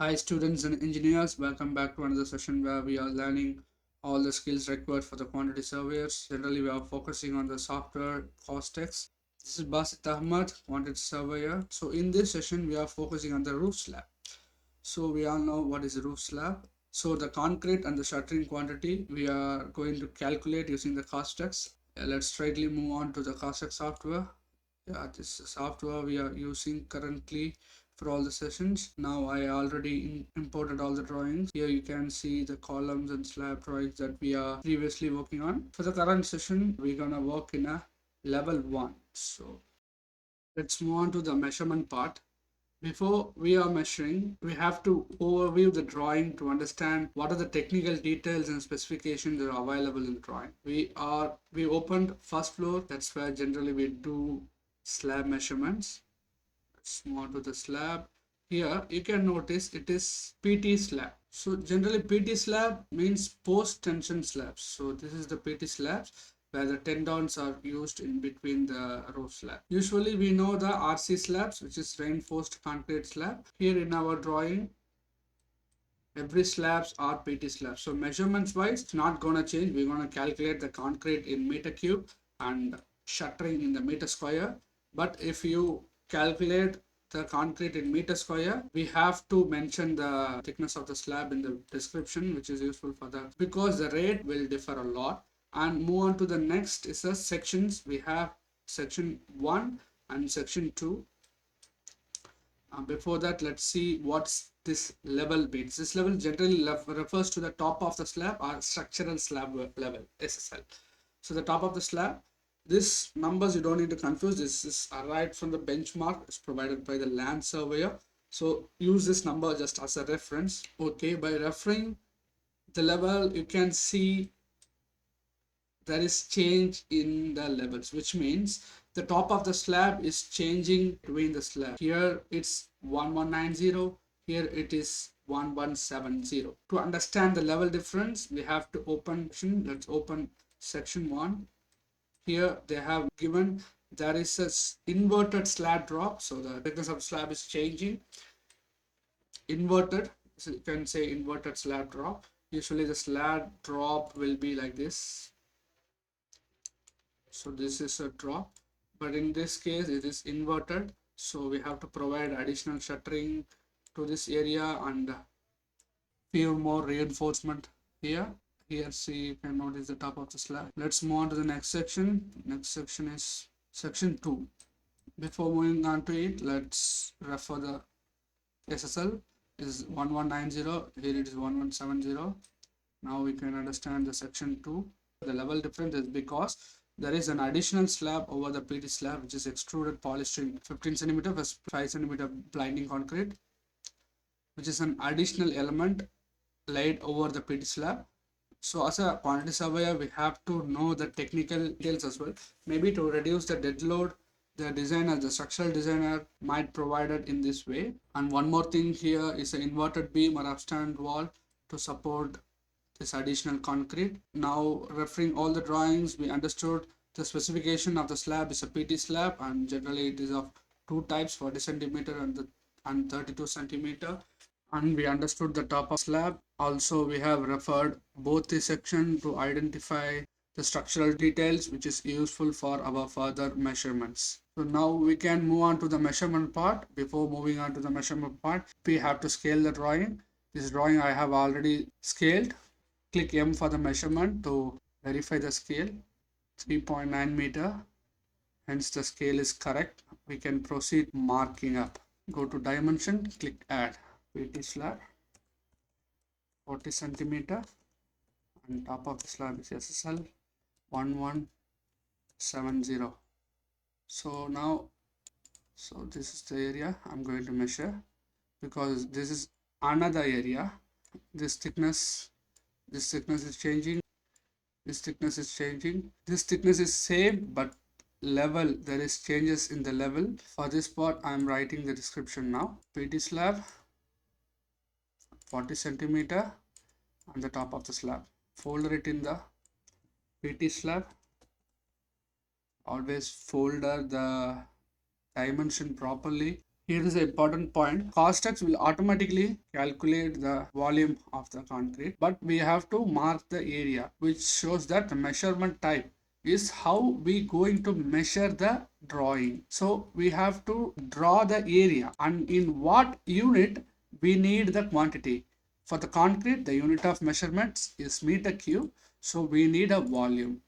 Hi students and engineers, welcome back to another session where we are learning all the skills required for the quantity surveyors. Generally, we are focusing on the software cost text. This is Basit Ahmad, quantity surveyor. So in this session, we are focusing on the roof slab. So we all know what is a roof slab. So the concrete and the shuttering quantity, we are going to calculate using the cost text. Let's straightly move on to the cost text software. This software we are using currently for all the sessions. Now I already imported all the drawings. Here you can see the columns and slab drawings that we are previously working on. For the current session, we're gonna work in a level 1. So let's move on to the measurement part. Before we are measuring, we have to overview the drawing to understand what are the technical details and specifications that are available in the drawing. We opened first floor. That's where generally we do slab measurements. Let's move on to the slab. Here you can notice it is PT slab. So generally PT slab means post tension slabs. So this is the PT slabs where the tendons are used in between the roof slab. Usually we know the RC slabs, which is reinforced concrete slab. Here in our drawing, every slabs are PT slabs. So measurements wise, it's not gonna change. We're gonna calculate the concrete in meter cube and shuttering in the meter square. But if you calculate the concrete in meter square, we have to mention the thickness of the slab in the description, which is useful for that because the rate will differ a lot. And move on to the next is the sections. We have section 1 and section 2. Before that, let's see what's this level means. This level generally refers to the top of the slab or structural slab level, SSL. So the top of the slab, this numbers you don't need to confuse. This is right from the benchmark. It's provided by the land surveyor. So use this number just as a reference. Okay, by referring the level, you can see there is change in the levels, which means the top of the slab is changing between the slab. Here it's 1190, here it is 1170. To understand the level difference, we have to open, let's open section 1. Here they have given there is a inverted slab drop, so the thickness of slab is changing. Inverted, so you can say inverted slab drop. Usually the slab drop will be like this. So this is a drop, but in this case it is inverted, so we have to provide additional shuttering to this area and few more reinforcement here. See, you can notice the top of the slab. Let's move on to the next section. Next section is section 2. Before moving on to it, let's refer the SSL is 1190, here it is 1170. Now we can understand the section 2. The level difference is because there is an additional slab over the PT slab, which is extruded polystyrene 15 cm plus 5 cm blinding concrete, which is an additional element laid over the PT slab. So as a quantity surveyor, we have to know the technical details as well. Maybe to reduce the dead load, the designer, the structural designer might provide it in this way. And one more thing here is an inverted beam or upstand wall to support this additional concrete. Now referring all the drawings, we understood the specification of the slab is a PT slab, and generally it is of two types, 40 centimeter and 32 centimeter. And we understood the top of slab. Also we have referred both the section to identify the structural details, which is useful for our further measurements. So now we can move on to the measurement part. Before moving on to the measurement part, we have to scale the drawing. This drawing I have already scaled. Click M for the measurement to verify the scale. 3.9 meter. Hence the scale is correct. We can proceed marking up. Go to dimension, click add. PT slab 40 centimeter and top of the slab is SSL 1170. So now, this is the area I'm going to measure because this is another area. This thickness is changing. This thickness is changing. This thickness is same, but level, there is changes in the level. For this part, I am writing the description now. PT slab 40 centimeter on the top of the slab. Folder it in the PT slab. Always folder the dimension properly Here is an important point. Costex will automatically calculate the volume of the concrete, but we have to mark the area, which shows that the measurement type is how we going to measure the drawing. So we have to draw the area and in what unit we need the quantity. For the concrete, the unit of measurements is meter cube. So we need a volume.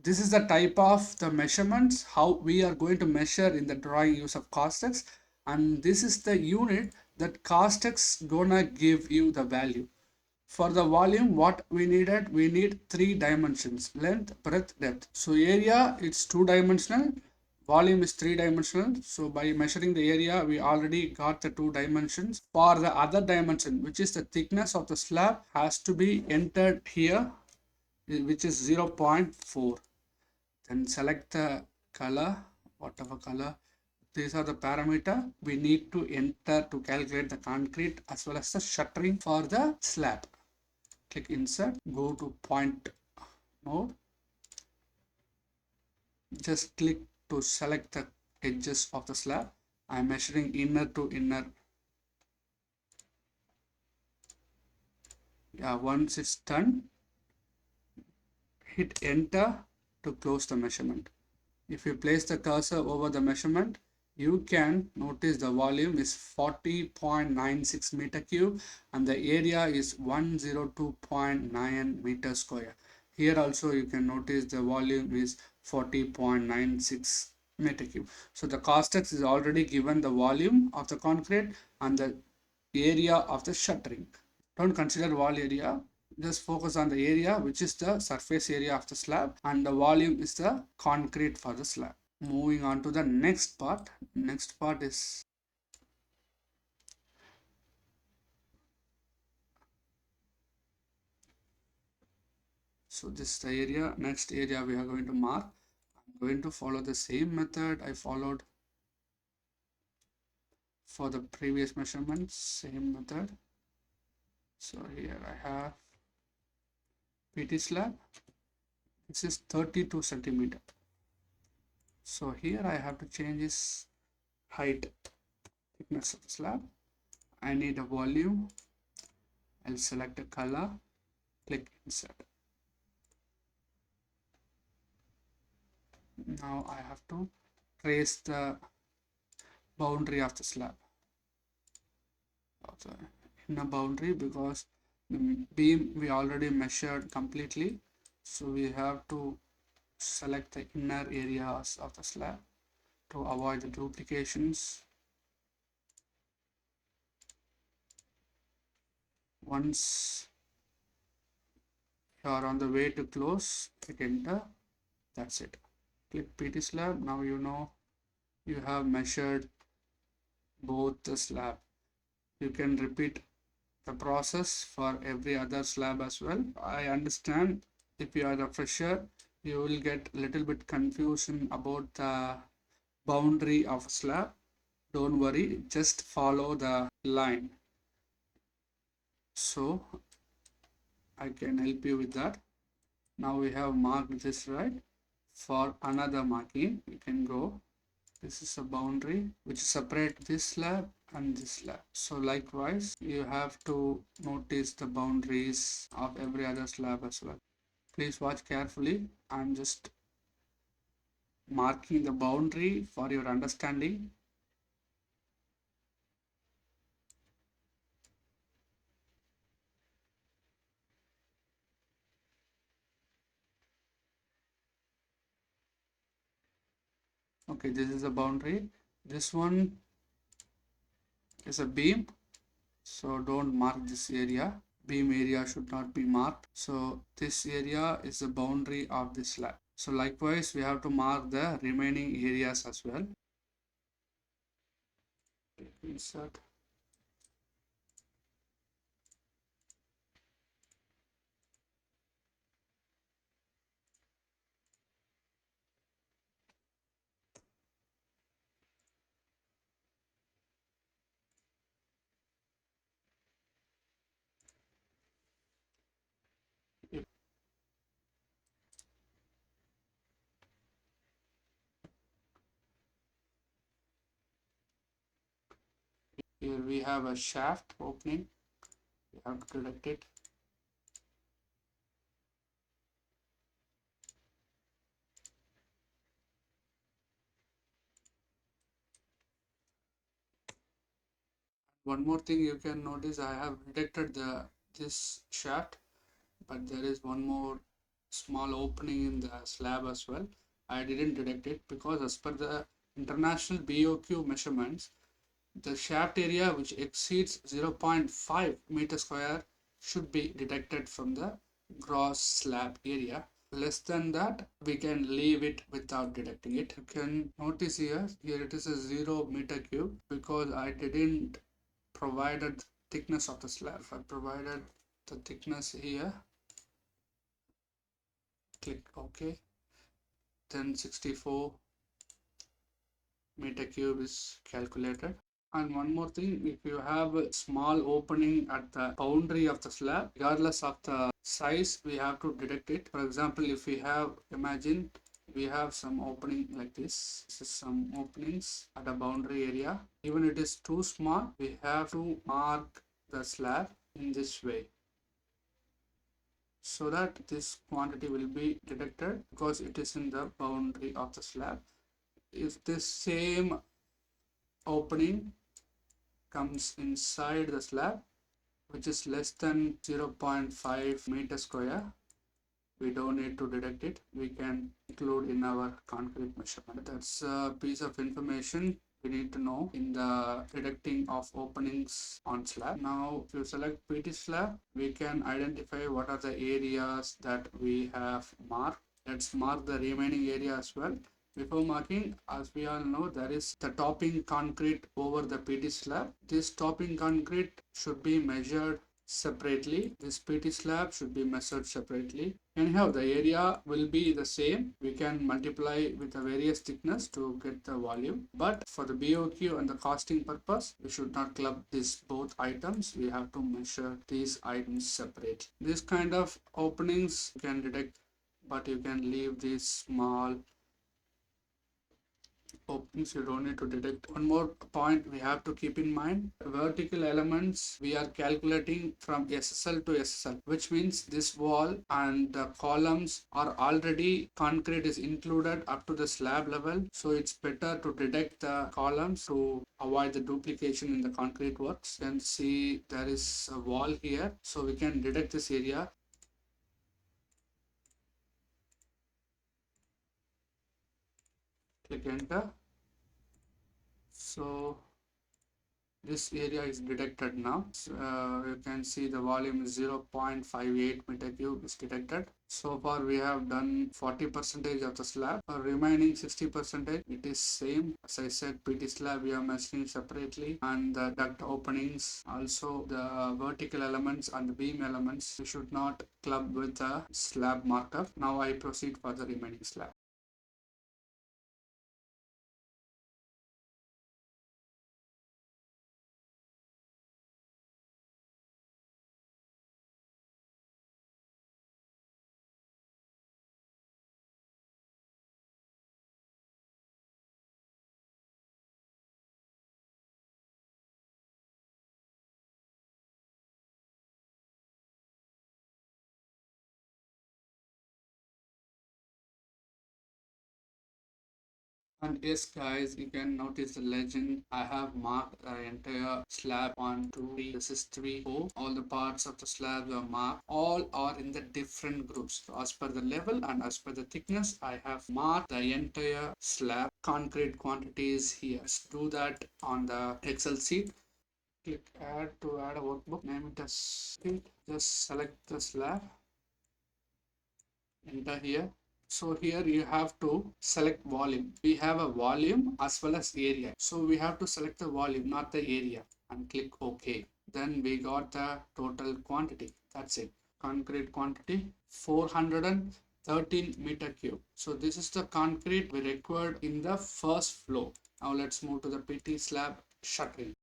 This is the type of the measurements how we are going to measure in the drawing use of Costex, and this is the unit that Costex gonna give you the value. For the volume, what we needed, we need three dimensions: length, breadth, depth. So area, it's two-dimensional, volume is three-dimensional. So by measuring the area, we already got the two dimensions. For the other dimension, which is the thickness of the slab, has to be entered here, which is 0.4. Then select the color, whatever color. These are the parameter we need to enter to calculate the concrete as well as the shuttering for the slab. Click insert, go to point mode. Just click to select the edges of the slab. I'm measuring inner to inner. Yeah, once it's done, hit enter to close the measurement. If you place the cursor over the measurement, you can notice the volume is 40.96 meter cube and the area is 102.9 meter square. Here also you can notice the volume is 40.96 meter cube. So the Costex is already given the volume of the concrete and the area of the shuttering. Don't consider wall area, just focus on the area which is the surface area of the slab and the volume is the concrete for the slab. Moving on to the next part. Next part is so this is the area. Next area we are going to mark. I'm going to follow the same method I followed for the previous measurements, same method. So here I have PT slab. This is 32 centimeter. So here I have to change this height, thickness of the slab. I need a volume. I'll select a color, click insert. Now I have to trace the boundary of the slab, also inner boundary, because the beam we already measured completely, so we have to select the inner areas of the slab to avoid the duplications. Once you are on the way to close, hit enter. That's it. Click PT slab. Now you know you have measured both the slab. You can repeat the process for every other slab as well. I understand if you are a fresher, you will get a little bit confusion about the boundary of a slab. Don't worry, just follow the line. So I can help you with that. Now we have marked this, right? For another marking, you can go. This is a boundary which separate this slab and this slab. So likewise, you have to notice the boundaries of every other slab as well. Please watch carefully. I'm just marking the boundary for your understanding. Okay, this is a boundary. This one is a beam, so don't mark this area. Beam area should not be marked. So this area is the boundary of this slab. So likewise, we have to mark the remaining areas as well. Insert. Here we have a shaft opening. We have to detect it. One more thing you can notice, I have detected this shaft, but there is one more small opening in the slab as well. I didn't detect it because as per the international BOQ measurements, the shaft area which exceeds 0.5 meter square should be detected from the gross slab area. Less than that, we can leave it without detecting it. You can notice here it is a 0 meter cube because I didn't provided thickness of the slab. I provided the thickness here. Click OK. Then 64 meter cube is calculated. And one more thing, if you have a small opening at the boundary of the slab, regardless of the size, we have to detect it. For example, if we have, imagine we have some opening like this. This is some openings at a boundary area. Even it is too small, we have to mark the slab in this way, so that this quantity will be detected because it is in the boundary of the slab. If this same opening comes inside the slab, which is less than 0.5 meter square, we don't need to detect it. We can include in our concrete measurement. That's a piece of information we need to know in the detecting of openings on slab. Now, if you select PT slab, we can identify what are the areas that we have marked. Let's mark the remaining area as well. Before marking, as we all know, there is the topping concrete over the PT slab. This topping concrete should be measured separately. This PT slab should be measured separately. Anyhow, the area will be the same. We can multiply with the various thickness to get the volume. But for the BOQ and the costing purpose, we should not club these both items. We have to measure these items separately. This kind of openings you can detect, but you can leave these small openings. You don't need to detect. One more point we have to keep in mind, vertical elements we are calculating from SSL to SSL, which means this wall and the columns are already concrete is included up to the slab level, so it's better to detect the columns to avoid the duplication in the concrete works. You can see there is a wall here, so we can detect this area. Click enter. So this area is detected now. You can see the volume is 0.58 meter cube is detected. So far we have done 40% of the slab. For remaining 60%, it is same. As I said, PT slab we are measuring separately, and the duct openings, also the vertical elements and the beam elements, we should not club with the slab marker. Now I proceed for the remaining slab. And yes guys, you can notice the legend. I have marked the entire slab 1, 2, 3, this is 3, 4. All the parts of the slab are marked. All are in the different groups. So as per the level and as per the thickness, I have marked the entire slab concrete quantities here. Let's do that on the Excel sheet. Click add to add a workbook. Name it as sheet. Just select the slab. Enter here. So here you have to select volume. We have a volume as well as area. So we have to select the volume, not the area, and click OK. Then we got the total quantity. That's it. Concrete quantity 413 meter cube. So this is the concrete we required in the first floor. Now let's move to the PT slab shuttering.